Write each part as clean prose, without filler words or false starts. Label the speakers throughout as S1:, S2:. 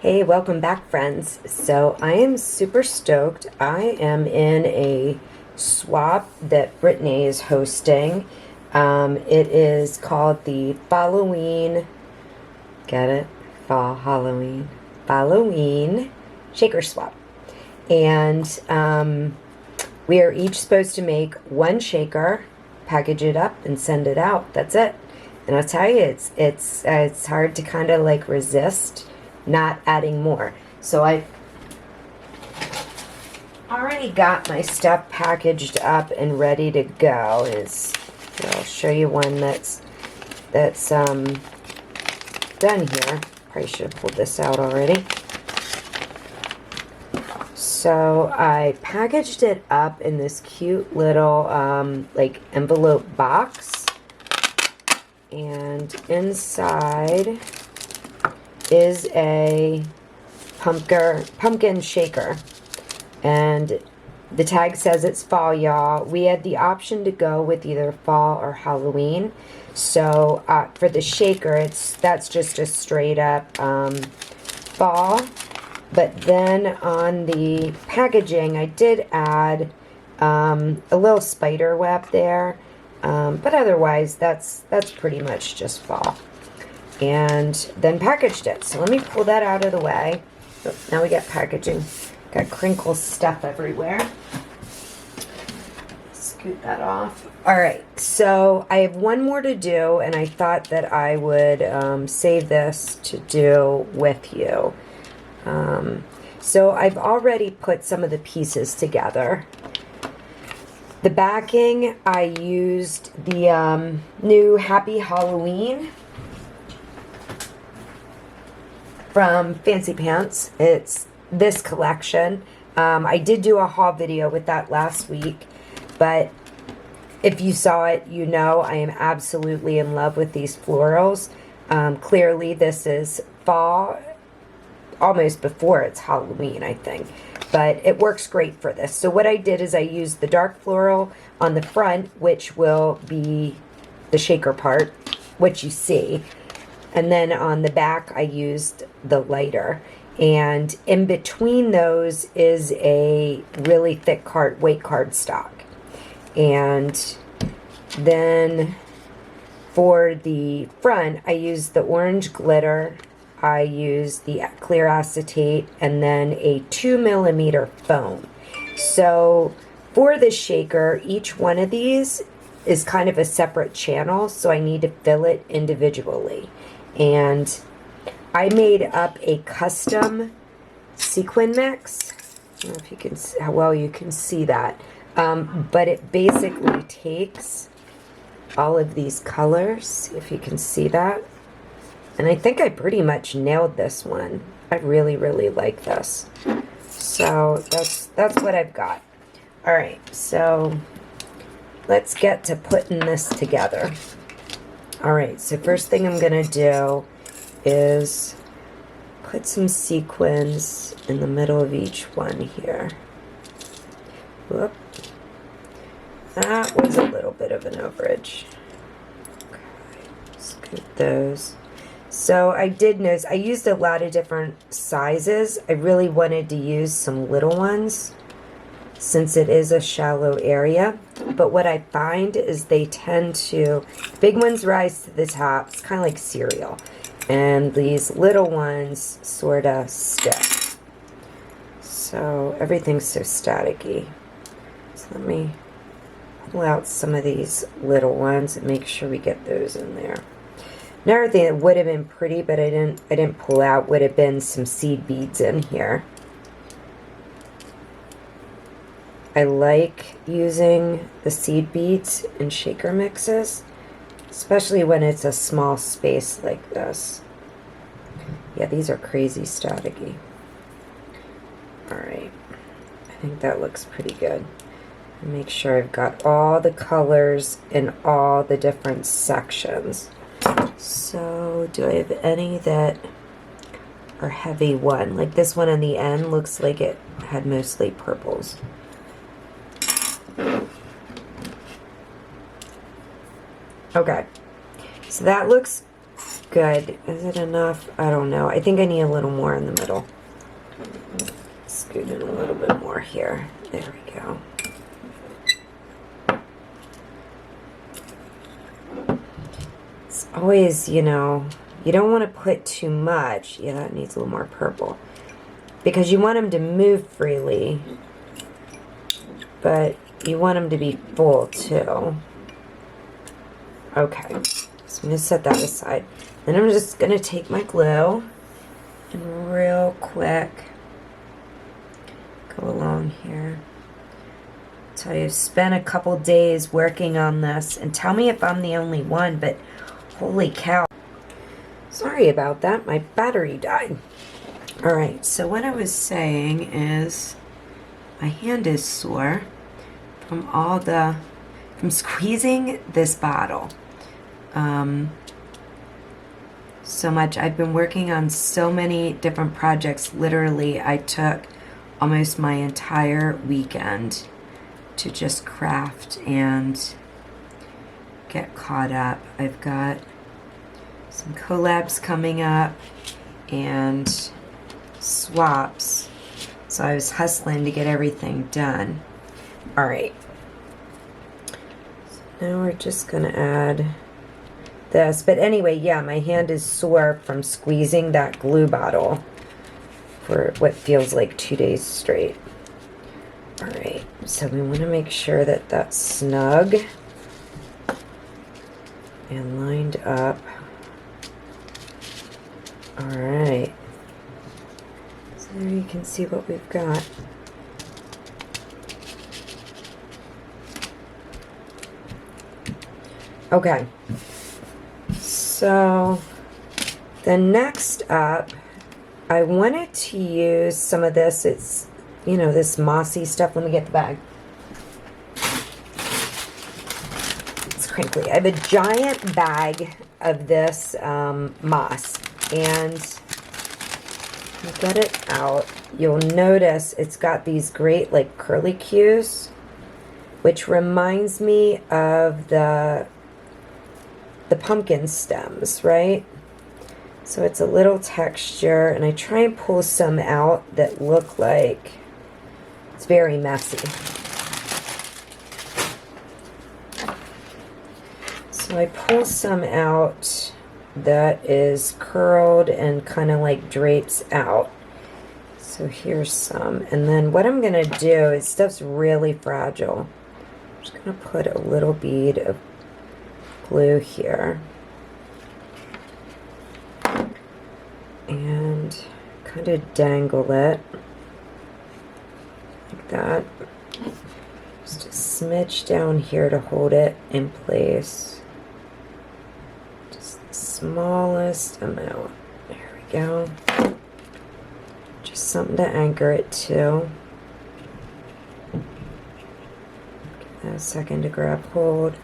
S1: Hey, welcome back, friends. So I am super stoked. I am in a swap that Brittany is hosting. It is called the Falloween, get it? Falloween Shaker Swap. And we are each supposed to make one shaker, package it up, and send it out. That's it. And I'll tell you, it's hard to kind of like resist not adding more. So I already got my stuff packaged up and ready to go. I'll show you one that's done here. Probably should have pulled this out already. So I packaged it up in this cute little like envelope box, and inside is a pumpkin shaker, and the tag says it's fall, y'all. We had the option to go with either fall or Halloween. So for the shaker, that's just a straight up fall. But then on the packaging, I did add a little spider web there, but otherwise that's pretty much just fall. And then packaged it. So let me pull that out of the way. Oh, now we got packaging. Got crinkle stuff everywhere. Scoot that off. All right, so I have one more to do, and I thought that I would save this to do with you. So I've already put some of the pieces together. The backing, I used the new Happy Halloween from Fancy Pants. It's this collection. I did do a haul video with that last week, but if you saw it, you know I am absolutely in love with these florals. Clearly this is fall, almost before it's Halloween, I think, but it works great for this. So what I did is I used the dark floral on the front, which will be the shaker part, which you see. And then on the back, I used the lighter. And in between those is a really thick weight cardstock. And then for the front, I used the orange glitter. I used the clear acetate, and then a 2mm foam. So for the shaker, each one of these is kind of a separate channel, so I need to fill it individually. And I made up a custom sequin mix. I don't know if you can see how well you can see that. But it basically takes all of these colors, see if you can see that. And I think I pretty much nailed this one. I really, really like this. So that's what I've got. All right, so let's get to putting this together. All right, so first thing I'm gonna do is put some sequins in the middle of each one here. Whoop. That was a little bit of an overage. Okay, scoot those. So I did notice, I used a lot of different sizes. I really wanted to use some little ones since it is a shallow area. But what I find is they tend to, big ones rise to the top. It's kind of like cereal. And these little ones sort of stick. So everything's so staticky. So let me pull out some of these little ones and make sure we get those in there. Another thing that would have been pretty, but I didn't pull out, would have been some seed beads in here. I like using the seed beads in shaker mixes, especially when it's a small space like this. Yeah, these are crazy staticky. Alright, I think that looks pretty good. Make sure I've got all the colors in all the different sections. So, do I have any that are heavy one? Like this one on the end looks like it had mostly purples. Okay, so that looks good. Is it enough? I don't know. I think I need a little more in the middle. Scoot in a little bit more here. There we go. It's always, you know, you don't want to put too much. Yeah, that needs a little more purple. Because you want them to move freely. But you want them to be full too. Okay. So I'm going to set that aside. Then I'm just going to take my glue and real quick go along here. So I've spent a couple days working on this, and tell me if I'm the only one, but holy cow. Sorry about that, my battery died. Alright, so what I was saying is my hand is sore from squeezing this bottle. So much. I've been working on so many different projects. Literally, I took almost my entire weekend to just craft and get caught up. I've got some collabs coming up and swaps, so I was hustling to get everything done. Alright, so now we're just gonna add this, but anyway, yeah, my hand is sore from squeezing that glue bottle for what feels like 2 days straight. Alright, so we want to make sure that that's snug and lined up. Alright, so there you can see what we've got. Okay, so the next up, I wanted to use some of this. It's, you know, this mossy stuff. Let me get the bag. It's crinkly. I have a giant bag of this moss, and you get it out. You'll notice it's got these great like curly cues, which reminds me of the pumpkin stems, right? So it's a little texture, and I try and pull some out that look like it's very messy. So I pull some out that is curled and kind of like drapes out. So here's some, and then what I'm gonna do is, stuff's really fragile. I'm just gonna put a little bead of glue here and kind of dangle it like that. Just a smidge down here to hold it in place. Just the smallest amount. There we go. Just something to anchor it to. Give that a second to grab hold.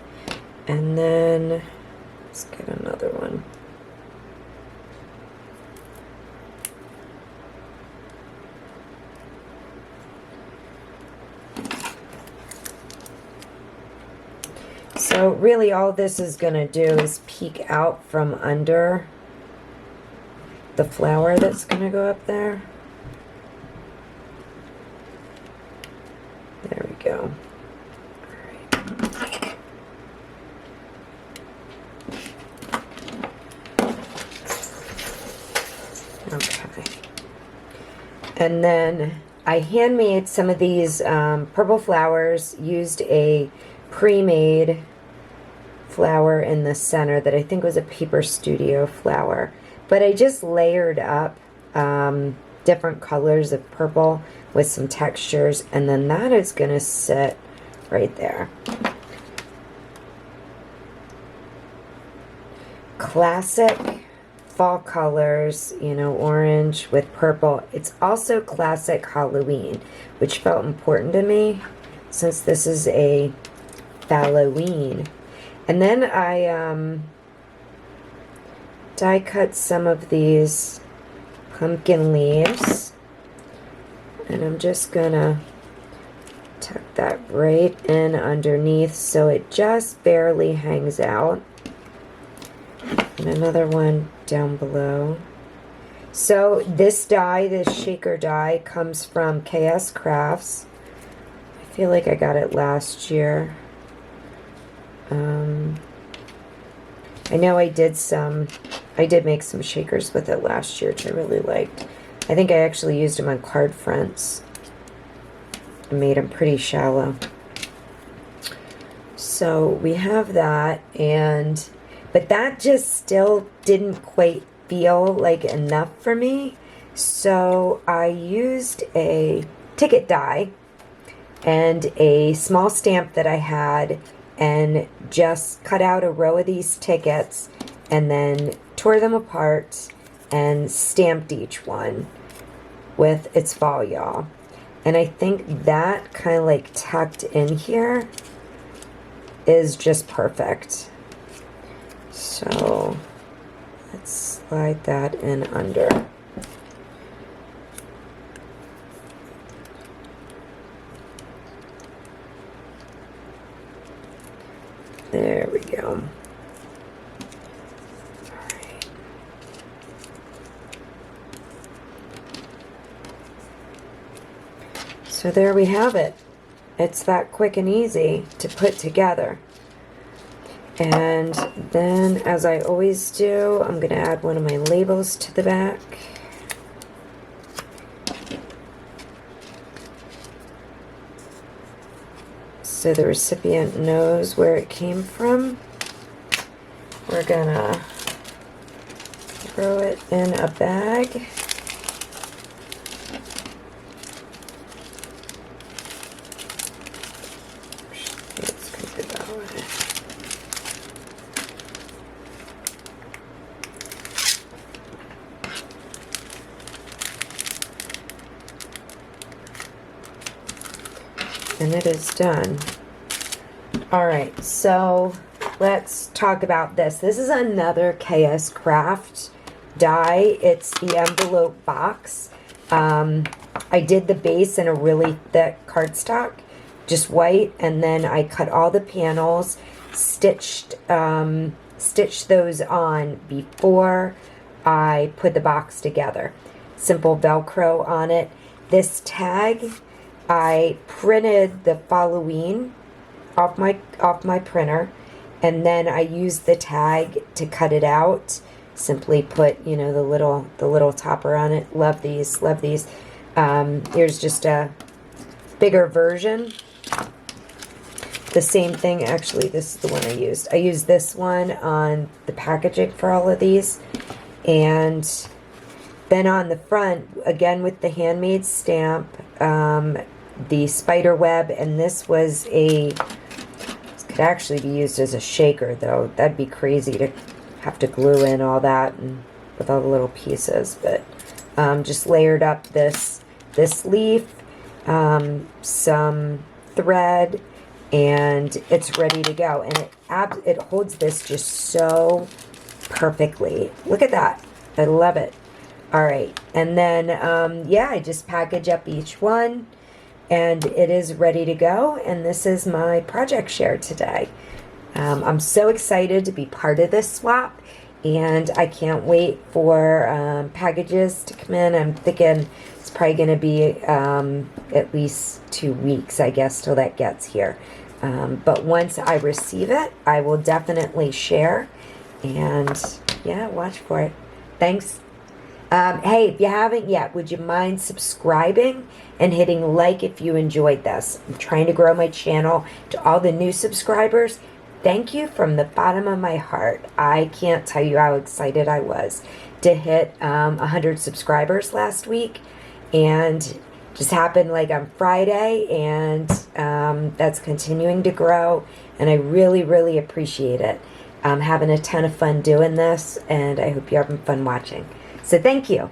S1: And then let's get another one. So really all this is going to do is peek out from under the flower that's going to go up there. There we go. Okay, and then I handmade some of these purple flowers, used a pre-made flower in the center that I think was a Paper Studio flower, but I just layered up different colors of purple with some textures, and then that is going to sit right there. Classic fall colors, you know, orange with purple. It's also classic Halloween, which felt important to me since this is a Falloween. And then I die cut some of these pumpkin leaves, and I'm just gonna tuck that right in underneath so it just barely hangs out. And another one down below. So this die, this shaker die, comes from KS Crafts. I feel like I got it last year. I know I did make some shakers with it last year, which I really liked. I think I actually used them on card fronts. I made them pretty shallow. So we have that, but that just still didn't quite feel like enough for me. So I used a ticket die and a small stamp that I had, and just cut out a row of these tickets and then tore them apart and stamped each one with its fall y'all. And I think that kind of like tucked in here is just perfect. So let's slide that in under. There we go. Alright. So there we have it. It's that quick and easy to put together. And then, as I always do, I'm going to add one of my labels to the back. So the recipient knows where it came from. We're gonna throw it in a bag. Let's keep it that way. And it is done. Alright, so let's talk about this. This is another KS Craft die. It's the envelope box. I did the base in a really thick cardstock, just white, and then I cut all the panels, stitched those on before I put the box together. Simple Velcro on it. This tag, I printed the Falloween off my printer, and then I used the tag to cut it out. Simply put, you know, the little topper on it. Love these, love these. Here's just a bigger version. The same thing, actually, this is the one I used. I used this one on the packaging for all of these, and then on the front, again with the handmade stamp, the spider web, and this was this could actually be used as a shaker, though. That'd be crazy to have to glue in all that and with all the little pieces, but just layered up this leaf, some thread, and it's ready to go. And it holds this just so perfectly. Look at that. I love it. All right, and then yeah, I just package up each one, and it is ready to go. And this is my project share today. I'm so excited to be part of this swap, and I can't wait for packages to come in. I'm thinking it's probably going to be at least 2 weeks, I guess, till that gets here. But once I receive it, I will definitely share, and yeah, watch for it. Thanks. Hey, if you haven't yet, would you mind subscribing and hitting like if you enjoyed this? I'm trying to grow my channel. To all the new subscribers, thank you from the bottom of my heart. I can't tell you how excited I was to hit 100 subscribers last week, and just happened like on Friday, and that's continuing to grow, and I really, really appreciate it. I'm having a ton of fun doing this, and I hope you're having fun watching. So thank you.